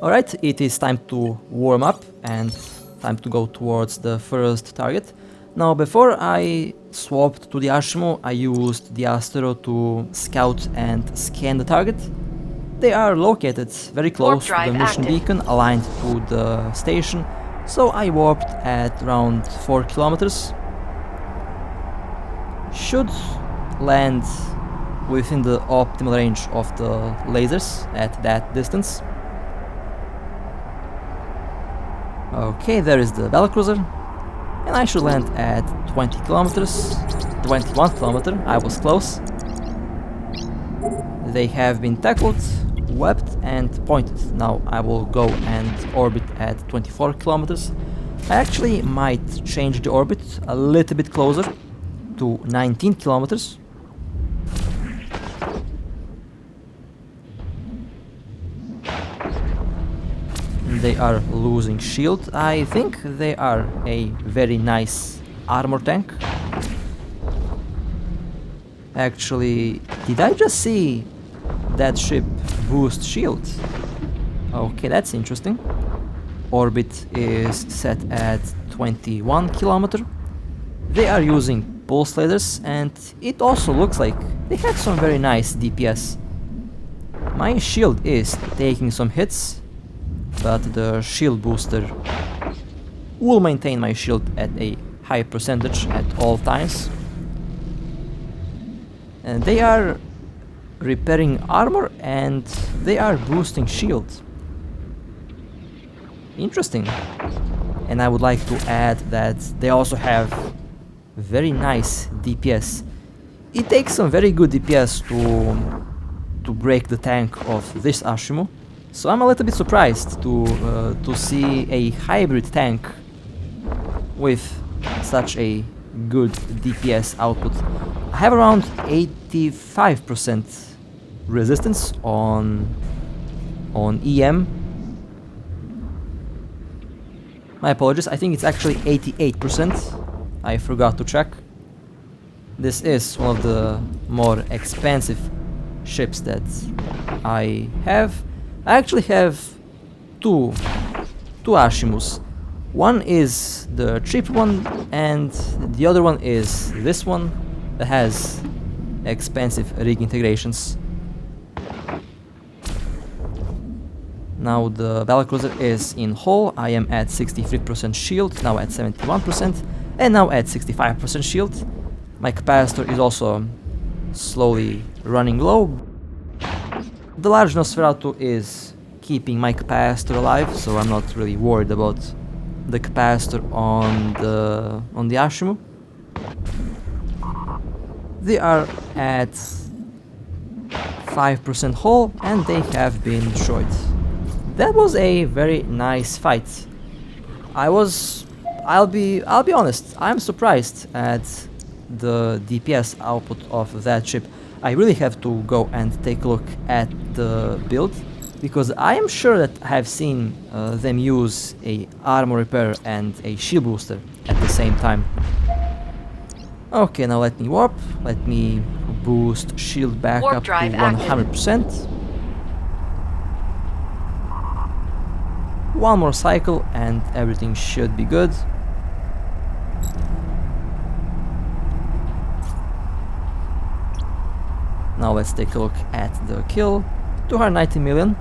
Alright, it is time to warm up and time to go towards the first target. Now, before I swapped to the Ashimmu, I used the Astero to scout and scan the target. They are located very close to the mission beacon, aligned to the station, so I warped at around 4 kilometers. Should land within the optimal range of the lasers at that distance. Okay, there is the battlecruiser, and I should land at 20 kilometers, 21 kilometer, I was close. They have been tackled, webbed and pointed. Now I will go and orbit at 24 kilometers. I actually might change the orbit a little bit closer to 19 kilometers. They are losing shield. I think they are a very nice armor tank. Actually, did I just see that ship boost shield? Okay, that's interesting. Orbit is set at 21 kilometer. They are using pulse lasers, and it also looks like they have some very nice DPS. My shield is taking some hits, but the shield booster will maintain my shield at a high percentage at all times. And they are repairing armor and they are boosting shield. Interesting. And I would like to add that they also have very nice DPS. It takes some very good DPS to break the tank of this Ashimmu. So I'm a little bit surprised to see a hybrid tank with such a good DPS output. I have around 85% resistance on EM. My apologies, I think it's actually 88%. I forgot to check. This is one of the more expensive ships that I have. I actually have two Ashimmus. One is the cheap one and the other one is this one that has expensive rig integrations. Now the battlecruiser is in hull. I am at 63% shield, now at 71%, and now at 65% shield. My capacitor is also slowly running low. The large Nosferatu is keeping my capacitor alive, so I'm not really worried about the capacitor on the Ashimmu. They are at 5% hull and they have been destroyed. That was a very nice fight. I'll be honest, I'm surprised at the DPS output of that ship. I really have to go and take a look at the build, because I am sure that I have seen them use a armor repair and a shield booster at the same time. Okay, now let me warp. Let me boost shield back up to 100%. One more cycle and everything should be good. Now let's take a look at the kill. 290 million.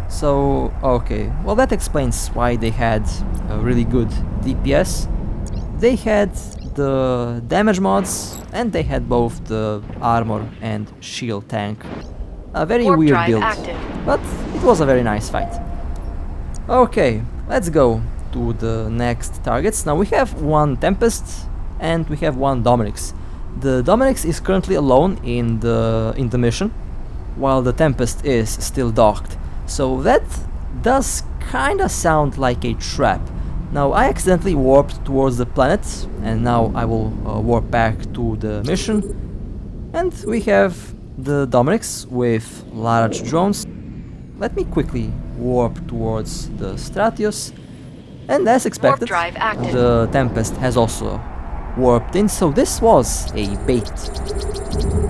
So, okay, well that explains why they had a really good DPS. They had the damage mods and they had both the armor and shield tank. A very weird build, but it was a very nice fight. Okay, let's go to the next targets. Now we have one Tempest and we have one Dominix. The Dominix is currently alone in the mission, while the Tempest is still docked. So that does kinda sound like a trap. Now I accidentally warped towards the planet, and now I will warp back to the mission. And we have the Dominix with large drones. Let me quickly warp towards the Stratios. And as expected, the Tempest has also warped in, so this was a bait.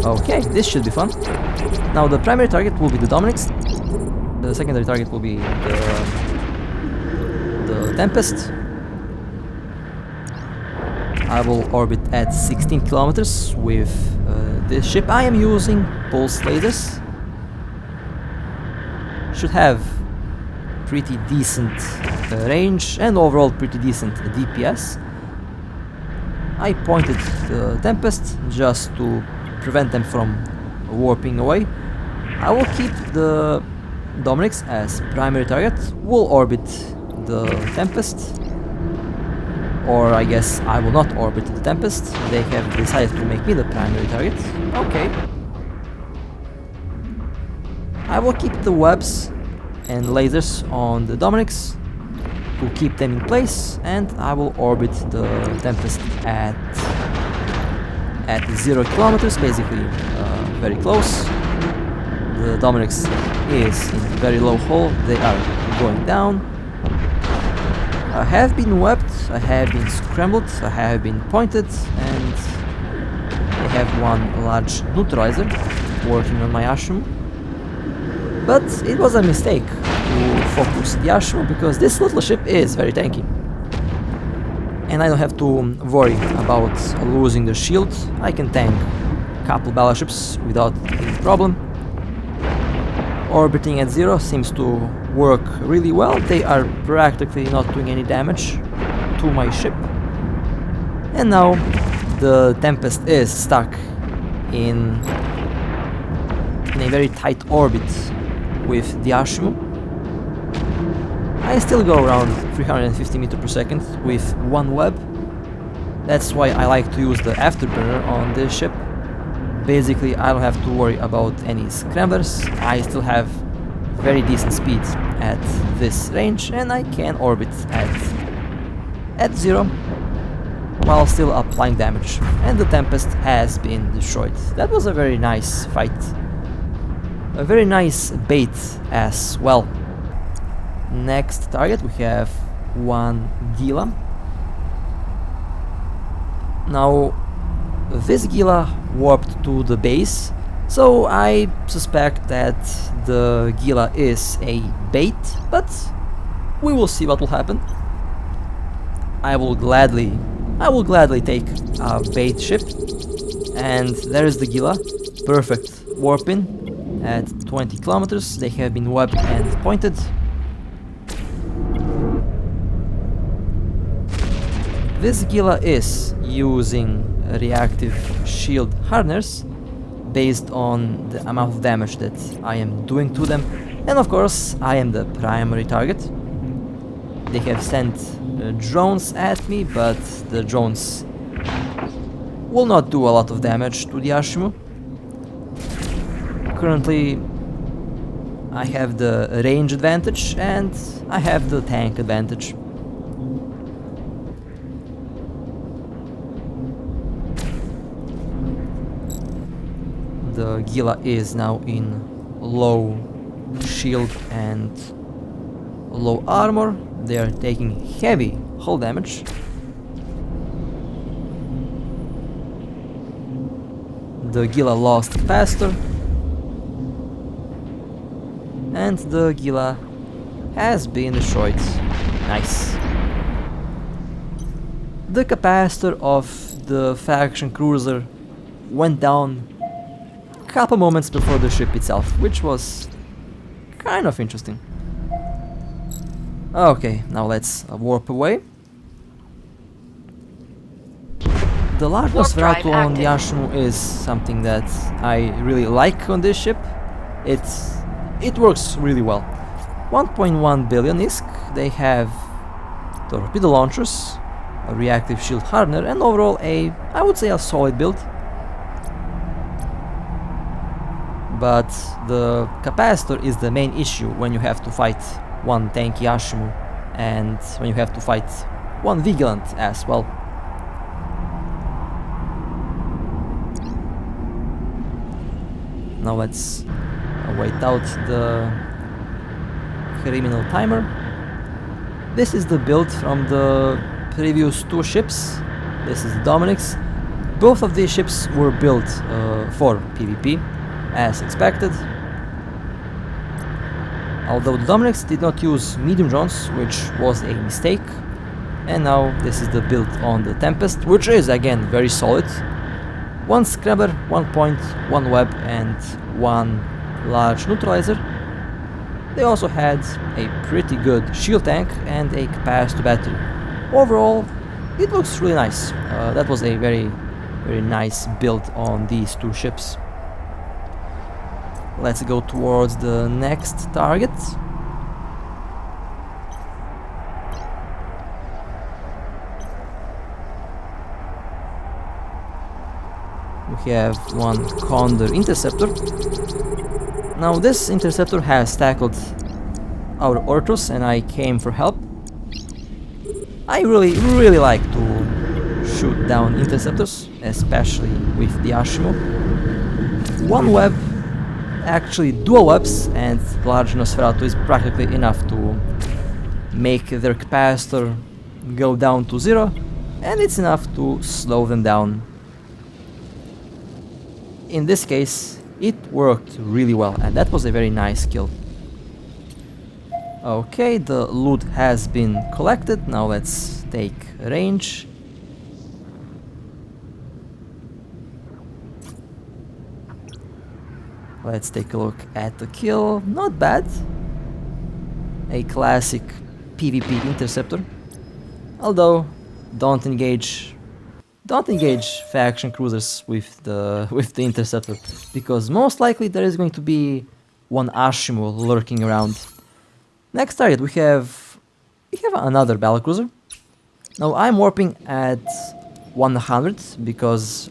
Okay, this should be fun. Now the primary target will be the Dominix. the secondary target will be the Tempest. I will orbit at 16 kilometers with this ship. I am using pulse lasers. Should have pretty decent range and overall pretty decent DPS. I pointed the Tempest just to prevent them from warping away. I will keep the Dominix as primary target. We'll orbit the Tempest. Or I guess I will not orbit the Tempest. They have decided to make me the primary target. Okay. I will keep the webs and lasers on the Dominix to keep them in place, and I will orbit the Tempest at 0 kilometers, basically very close. The Dominix is in very low hull. They are going down. I have been webbed, I have been scrambled, I have been pointed, and I have one large neutralizer working on my Ashimmu. But it was a mistake to focus the Ashimmu because this little ship is very tanky. And I don't have to worry about losing the shield. I can tank a couple battleships without any problem. Orbiting at 0 seems to work really well. They are practically not doing any damage to my ship. And now the Tempest is stuck in a very tight orbit with the Ashimmu. I still go around 350 meters per second with one web. That's why I like to use the afterburner on this ship. Basically, I don't have to worry about any scramblers. I still have very decent speed at this range, and I can orbit at 0 while still applying damage. And the Tempest has been destroyed. That was a very nice fight. A very nice bait as well. Next target we have one Gila. Now this Gila warped to the base, so I suspect that the Gila is a bait, but we will see what will happen. I will gladly take a bait ship, and there is the Gila, perfect warp-in at 20 kilometers. They have been webbed and pointed. This Gila is using reactive shield harness based on the amount of damage that I am doing to them, and of course I am the primary target. They have sent drones at me, but the drones will not do a lot of damage to the Ashimmu. Currently I have the range advantage and I have the tank advantage. The Gila is now in low shield and low armor. They are taking heavy hull damage. The Gila lost capacitor, and the Gila has been destroyed. Nice. The capacitor of the faction cruiser went down couple moments before the ship itself, which was kind of interesting. Okay, now let's warp away. The large Nosferatu on the Ashimmu is something that I really like on this ship. It works really well. 1.1 billion ISK. They have torpedo launchers, a reactive shield hardener, and overall I would say a solid build. But the capacitor is the main issue when you have to fight one tanky Ashimmu and when you have to fight one Vigilant as well. Now let's wait out the criminal timer. This is the build from the previous two ships. This is the Dominix. Both of these ships were built for PvP, as expected. Although the Dominics did not use medium drones, which was a mistake. And now this is the build on the Tempest, which is again very solid. 1 scrambler, 1 point, 1 web and 1 large neutralizer. They also had a pretty good shield tank and a capacitor battery. Overall, it looks really nice. That was a very nice build on these two ships. Let's go towards the next target. We have one Condor interceptor. Now this interceptor has tackled our Ortos and I came for help. I really like to shoot down interceptors, especially with the Ashimmu. One web, actually dual webs, and large Nosferatu is practically enough to make their capacitor go down to 0, and it's enough to slow them down. In this case, it worked really well, and that was a very nice kill. Okay, the loot has been collected. Now let's take range. Let's take a look at the kill. Not bad. A classic PvP interceptor. Although, don't engage faction cruisers with the interceptor, because most likely there is going to be one Ashimmu lurking around. Next target we have another battlecruiser. Now I'm warping at 100 because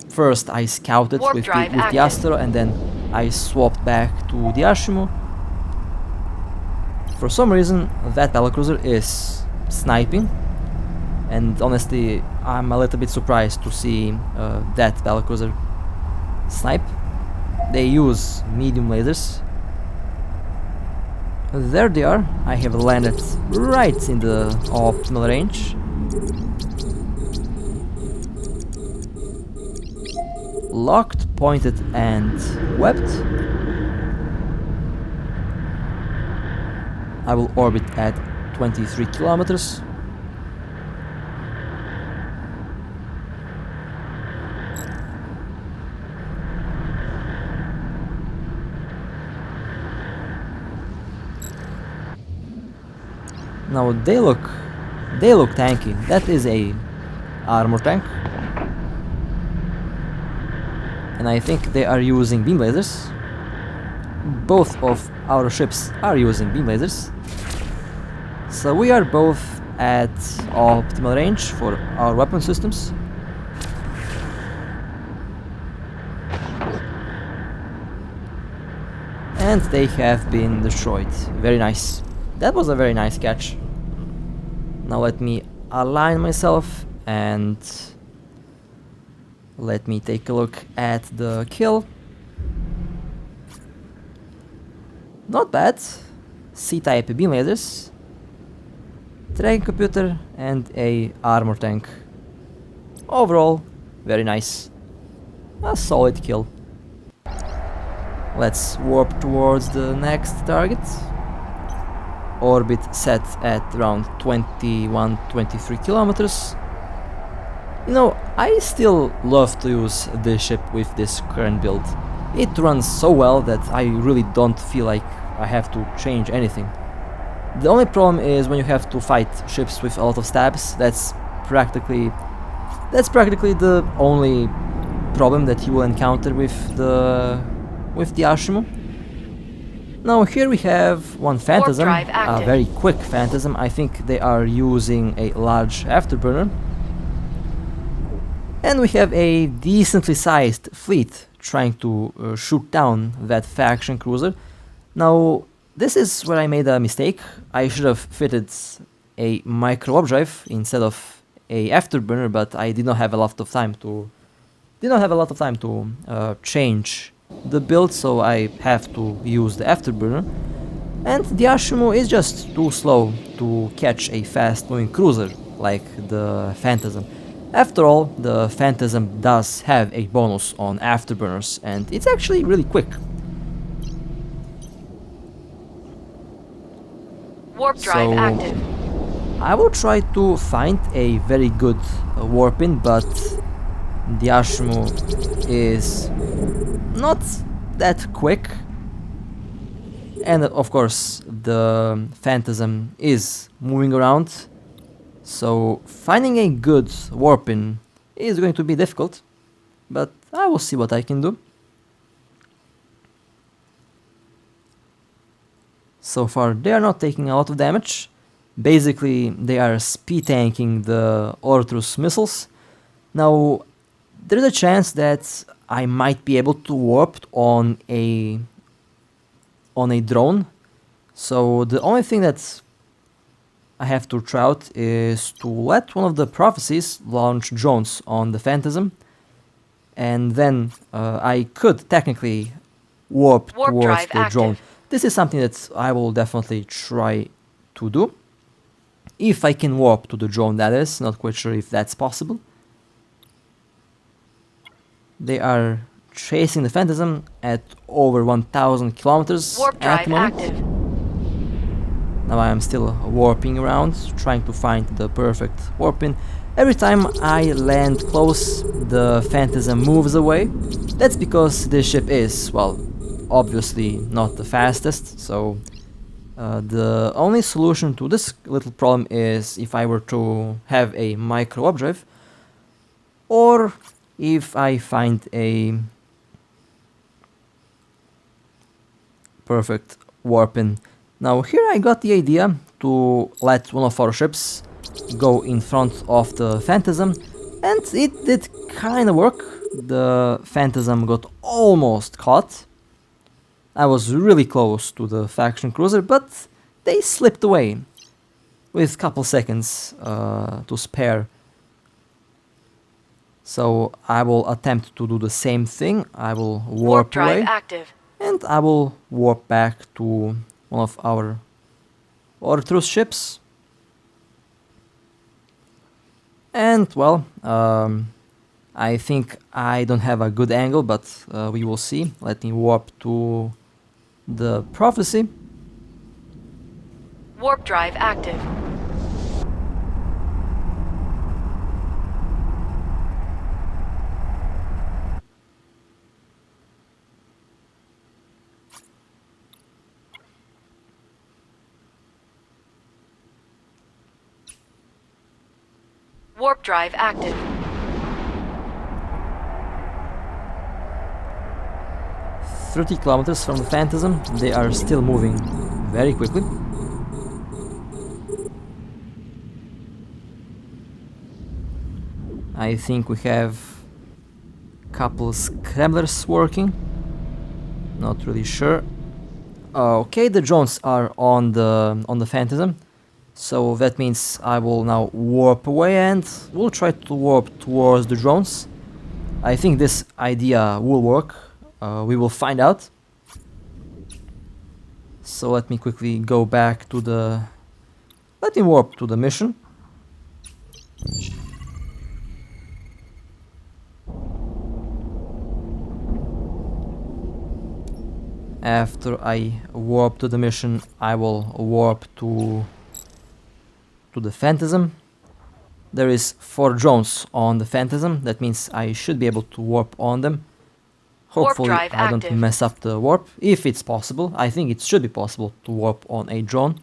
first I scouted with the Astro and then I swapped back to the Ashimmu. For some reason that battlecruiser is sniping, and honestly I'm a little bit surprised to see that battlecruiser snipe. They use medium lasers. There they are. I have landed right in the optimal range. Locked, pointed and webbed. I will orbit at 23 kilometers. Now they look tanky. That is a armor tank, and I think they are using beam lasers. Both of our ships are using beam lasers, so we are both at optimal range for our weapon systems. And they have been destroyed. Very nice. That was a very nice catch. Now let me align myself and let me take a look at the kill. Not bad. C-type beam lasers, tracking computer and a armor tank. Overall, very nice. A solid kill. Let's warp towards the next target. Orbit set at around 21-23 kilometers. You know, I still love to use this ship with this current build. It runs so well that I really don't feel like I have to change anything. The only problem is when you have to fight ships with a lot of stabs. That's practically the only problem that you will encounter with the Ashimmu. Now here we have one Phantasm, a very quick Phantasm. I think they are using a large afterburner. And we have a decently sized fleet trying to shoot down that faction cruiser. Now this is where I made a mistake. I should have fitted a micro warp drive instead of a afterburner, but I did not have a lot of time to change the build, so I have to use the afterburner. And the Ashimmu is just too slow to catch a fast moving cruiser like the Phantasm. After all, the Phantasm does have a bonus on afterburners and it's actually really quick. Warp drive active. I will try to find a very good warp in, but the Ashimmu is not that quick. And of course, the Phantasm is moving around, so finding a good warp in is going to be difficult, but I will see what I can do. So far, they are not taking a lot of damage. Basically, they are speed tanking the Ortrus missiles. Now, there's a chance that I might be able to warp on a drone. So the only thing that I have to try out is to let one of the prophecies launch drones on the Phantasm, and then I could technically warp towards the drone. This is something that I will definitely try to do. If I can warp to the drone, that is. Not quite sure if that's possible. They are chasing the Phantasm at over 1000 kilometers at the moment. Active. Now I am still warping around, trying to find the perfect warp in. Every time I land close, the Phantasm moves away. That's because this ship is, well, obviously not the fastest, so the only solution to this little problem is if I were to have a micro warp drive, or if I find a perfect warp in. Now here I got the idea to let one of our ships go in front of the Phantasm, and it did kind of work. The Phantasm got almost caught. I was really close to the faction cruiser, but they slipped away with a couple seconds to spare. So I will attempt to do the same thing. I will warp away, active. And I will warp back to one of our Ortrus ships. And well, I think I don't have a good angle, but we will see. Let me warp to the prophecy. Warp drive active. Warp drive active. "30 kilometers from the Phantasm." They are still moving very quickly. I think we have a couple scramblers working. Not really sure. Okay, the drones are on the Phantasm. So that means I will now warp away and we'll try to warp towards the drones. I think this idea will work. We will find out. So let me quickly go back to the... Let me warp to the mission. After I warp to the mission, I will warp to the Phantasm. There is 4 drones on the Phantasm. That means I should be able to warp on them. Hopefully I don't mess up the warp, if it's possible. I think it should be possible to warp on a drone.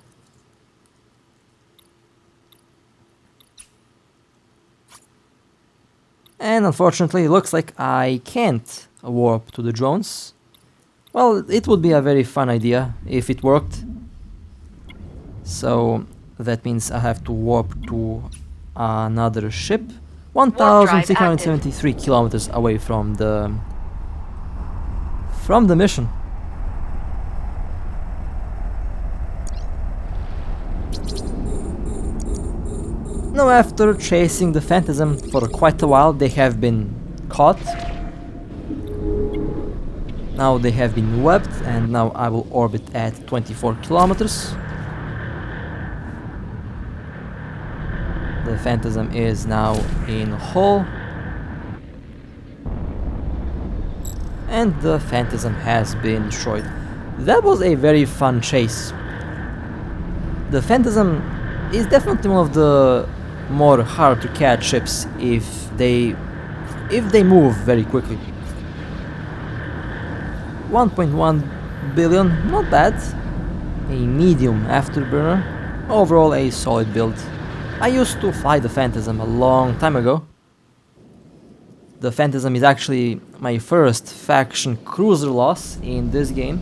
And unfortunately, it looks like I can't warp to the drones. Well, it would be a very fun idea if it worked. So that means I have to warp to another ship, 1673 kilometers away from the mission. Now, after chasing the Phantasm for quite a while, they have been caught. Now they have been webbed, and now I will orbit at 24 kilometers. The Phantasm is now in hull, and the Phantasm has been destroyed. That was a very fun chase. The Phantasm is definitely one of the more hard to catch ships if they move very quickly. 1.1 billion, not bad. A medium afterburner, overall a solid build. I used to fly the Phantasm a long time ago. The Phantasm is actually my first faction cruiser loss in this game.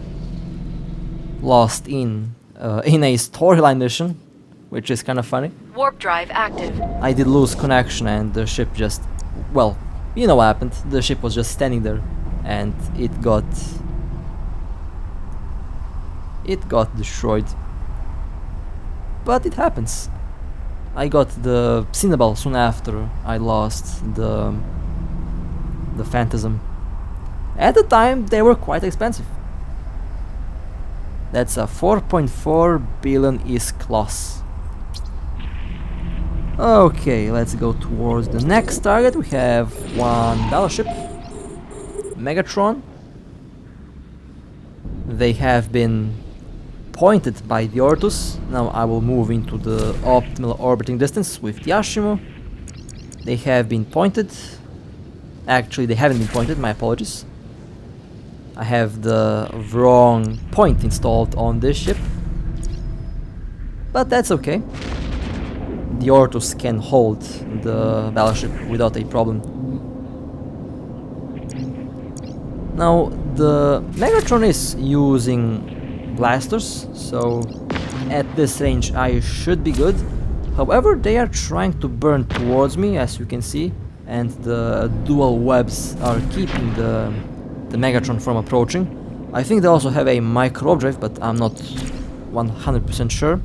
Lost in a storyline mission, which is kind of funny. Warp drive active. I did lose connection and the ship just, well, you know what happened. The ship was just standing there and it got destroyed. But it happens. I got the Cinnabal soon after I lost the Phantasm. At the time they were quite expensive. That's a 4.4 billion ISK loss. Okay, let's go towards the next target. We have one battleship, Megatron. They have been pointed by the Ortus. Now I will move into the optimal orbiting distance with the Ashimmu. They have been pointed. Actually, they haven't been pointed, my apologies. I have the wrong point installed on this ship. But that's okay. The Ortus can hold the battleship without a problem. Now, the Megatron is using blasters, so at this range I should be good. However, they are trying to burn towards me, as you can see, and the dual webs are keeping the Megatron from approaching. I think they also have a micro drive, but I'm not 100% sure.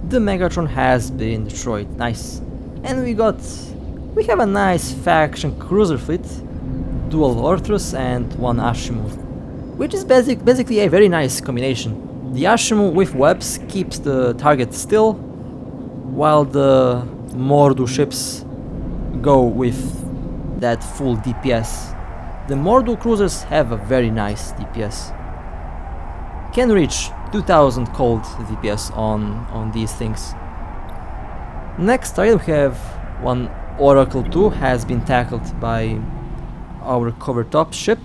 The Megatron has been destroyed, nice. And we have a nice faction cruiser fleet, dual Ortrus and one Ashimmu, which is basically a very nice combination. The Ashimmu with webs keeps the target still, while the Mordu ships go with that full DPS. The Mordu cruisers have a very nice DPS. Can reach 2000 cold DPS on these things. Next target we have one Oracle 2 has been tackled by our cover top ship.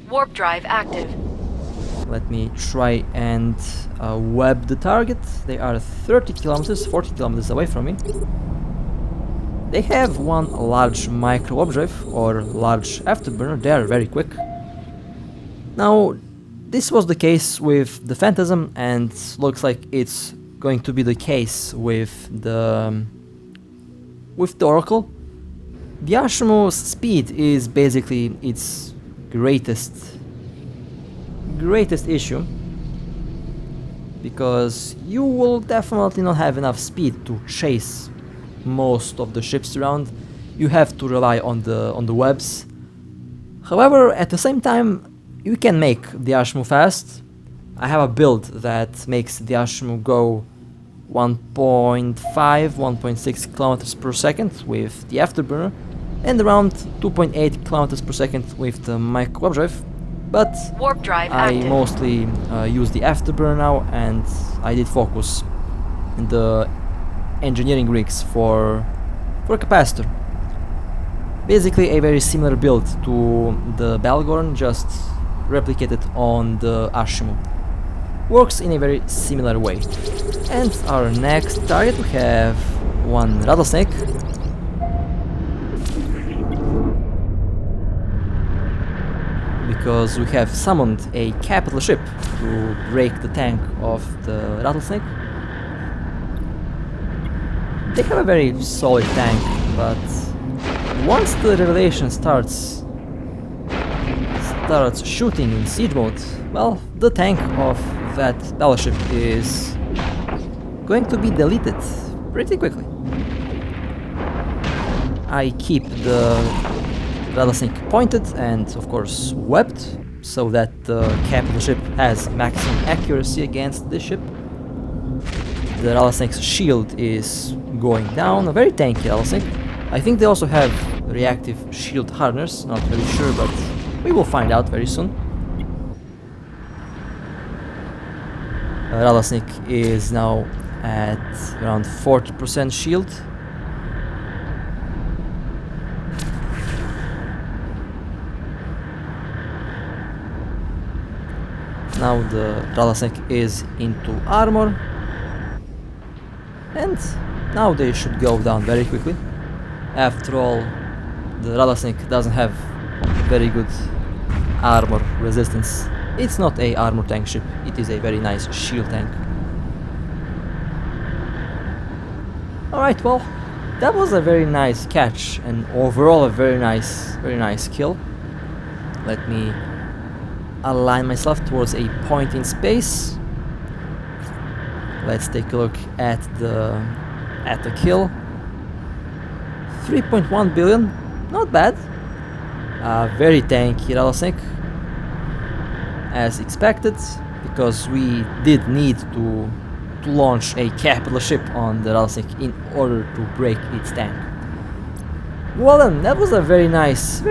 Warp drive active. Let me try and web the target. They are 30 kilometers, 40 kilometers away from me. They have one large micro updrive or large afterburner. They are very quick. Now, this was the case with the Phantasm, and looks like it's going to be the case with the Oracle. The Ashimmu's speed is basically its greatest issue, because you will definitely not have enough speed to chase most of the ships around. You have to rely on the webs. However, at the same time, you can make the Ashimmu fast. I have a build that makes the Ashimmu go 1.5, 1.6 kilometers per second with the afterburner, and around 2.8 kilometers per second with the micro drive. But Warp drive I active. mostly use the afterburner now, and I did focus in the engineering rigs for capacitor. Basically a very similar build to the Balgorn, just replicated on the Ashimmu. Works in a very similar way. And our next target, we have one rattlesnake. Because we have summoned a capital ship to break the tank of the rattlesnake. They have a very solid tank, but once the revelation starts shooting in siege mode, well, the tank of that battleship is going to be deleted pretty quickly. I keep the rattlesnake pointed and of course webbed, so that the capital ship has maximum accuracy against this ship. The rattlesnake's shield is going down, a very tanky rattlesnake. I think they also have reactive shield harness. Not very sure, but we will find out very soon. Rattlesnake is now at around 40% shield. Now the Rattlesnake is into armor, and now they should go down very quickly. After all, the Rattlesnake doesn't have very good armor resistance. It's not a armor tank ship, it is a very nice shield tank. Alright, well, that was a very nice catch, and overall a very nice kill. Let me align myself towards a point in space. Let's take a look at the kill. 3.1 billion, not bad. Very tanky Rattlesnake, as expected, because we did need to launch a capital ship on the Rattlesnake in order to break its tank. Well then, that was a very nice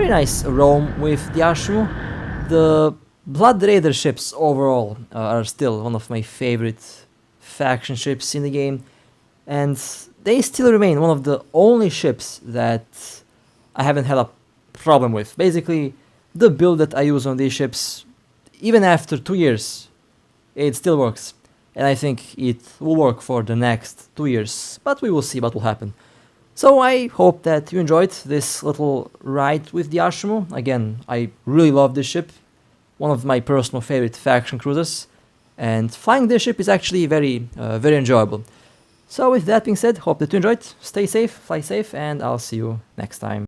roam with the Ashimmu. The Blood Raider ships overall are still one of my favorite faction ships in the game, and they still remain one of the only ships that I haven't had a problem with. Basically, the build that I use on these ships, even after 2 years, it still works. And I think it will work for the next 2 years, but we will see what will happen. So I hope that you enjoyed this little ride with the Ashimmu. Again, I really love this ship. One of my personal favorite faction cruisers, and flying this ship is actually very enjoyable. So with that being said, hope that you enjoyed, stay safe, fly safe, and I'll see you next time.